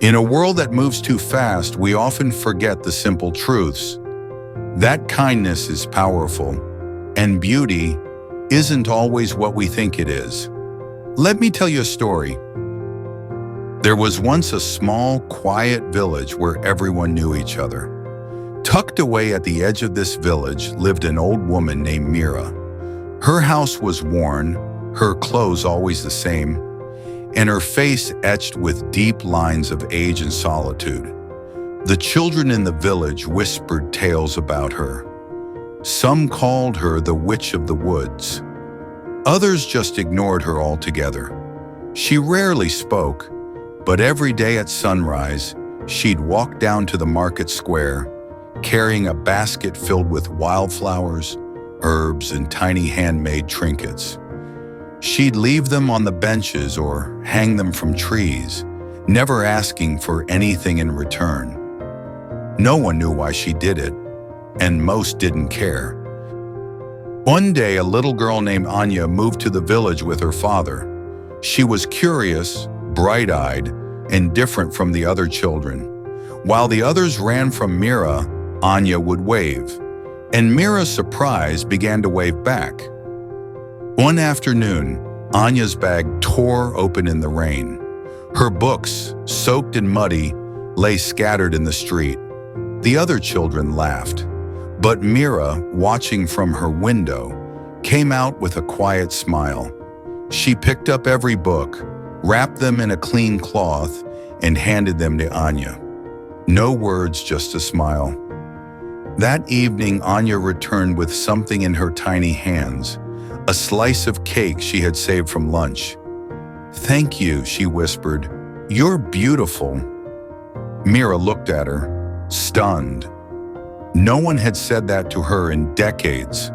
In a world that moves too fast, we often forget the simple truths. That kindness is powerful, and beauty isn't always what we think it is. Let me tell you a story. There was once a small, quiet village where everyone knew each other. Tucked away at the edge of this village lived an old woman named Mira. Her house was worn, her clothes always the same, and her face etched with deep lines of age and solitude. The children in the village whispered tales about her. Some called her the Witch of the Woods. Others just ignored her altogether. She rarely spoke, but every day at sunrise, she'd walk down to the market square, carrying a basket filled with wildflowers, herbs, and tiny handmade trinkets. She'd leave them on the benches or hang them from trees, never asking for anything in return. No one knew why she did it, and most didn't care. One day, a little girl named Anya moved to the village with her father. She was curious, bright-eyed, and different from the other children. While the others ran from Mira, Anya would wave, and Mira, surprised, began to wave back. One afternoon, Anya's bag tore open in the rain. Her books, soaked and muddy, lay scattered in the street. The other children laughed, but Mira, watching from her window, came out with a quiet smile. She picked up every book, wrapped them in a clean cloth, and handed them to Anya. No words, just a smile. That evening, Anya returned with something in her tiny hands, a slice of cake she had saved from lunch. "Thank you," she whispered. "You're beautiful." Mira looked at her, stunned. No one had said that to her in decades.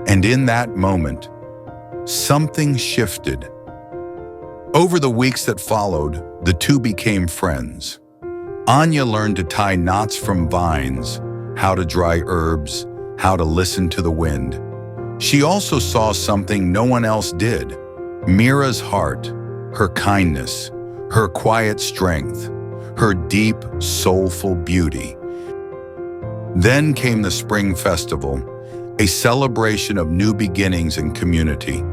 And in that moment, something shifted. Over the weeks that followed, the two became friends. Anya learned to tie knots from vines, how to dry herbs, how to listen to the wind. She also saw something no one else did: Mira's heart, her kindness, her quiet strength, her deep, soulful beauty. Then came the Spring Festival, a celebration of new beginnings and community.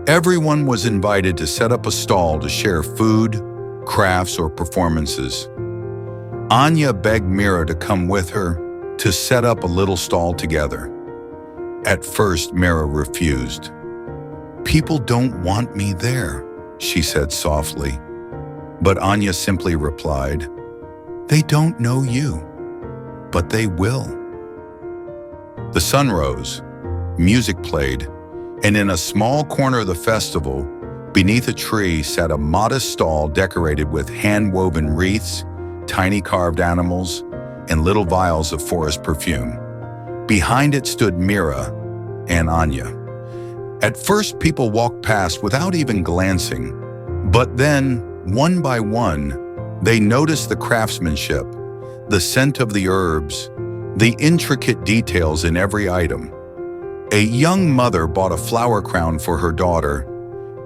Everyone was invited to set up a stall to share food, crafts, or performances. Anya begged Mira to come with her to set up a little stall together. At first, Mira refused. "People don't want me there," she said softly. But Anya simply replied, "They don't know you, but they will." The sun rose, music played, and in a small corner of the festival, beneath a tree, sat a modest stall decorated with hand-woven wreaths, tiny carved animals, and little vials of forest perfume. Behind it stood Mira and Anya. At first, people walked past without even glancing, but then, one by one, they noticed the craftsmanship, the scent of the herbs, the intricate details in every item. A young mother bought a flower crown for her daughter.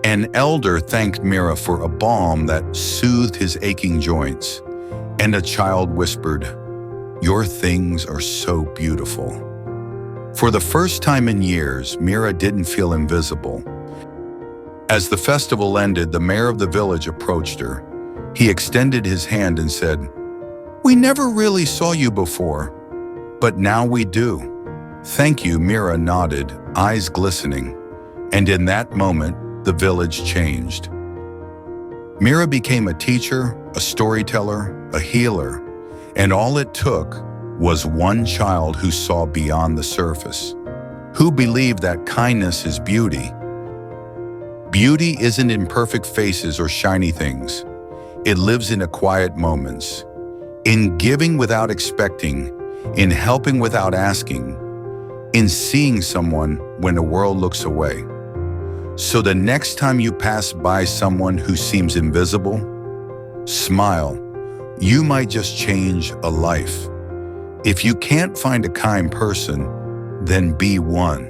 An elder thanked Mira for a balm that soothed his aching joints. And a child whispered, "Your things are so beautiful." For the first time in years, Mira didn't feel invisible. As the festival ended, the mayor of the village approached her. He extended his hand and said, "We never really saw you before, but now we do." "Thank you," Mira nodded, eyes glistening. And in that moment, the village changed. Mira became a teacher, a storyteller, a healer, and all it took was one child who saw beyond the surface, who believed that kindness is beauty. Beauty isn't in perfect faces or shiny things. It lives in the quiet moments, in giving without expecting, in helping without asking, in seeing someone when the world looks away. So the next time you pass by someone who seems invisible, smile. You might just change a life. If you can't find a kind person, then be one.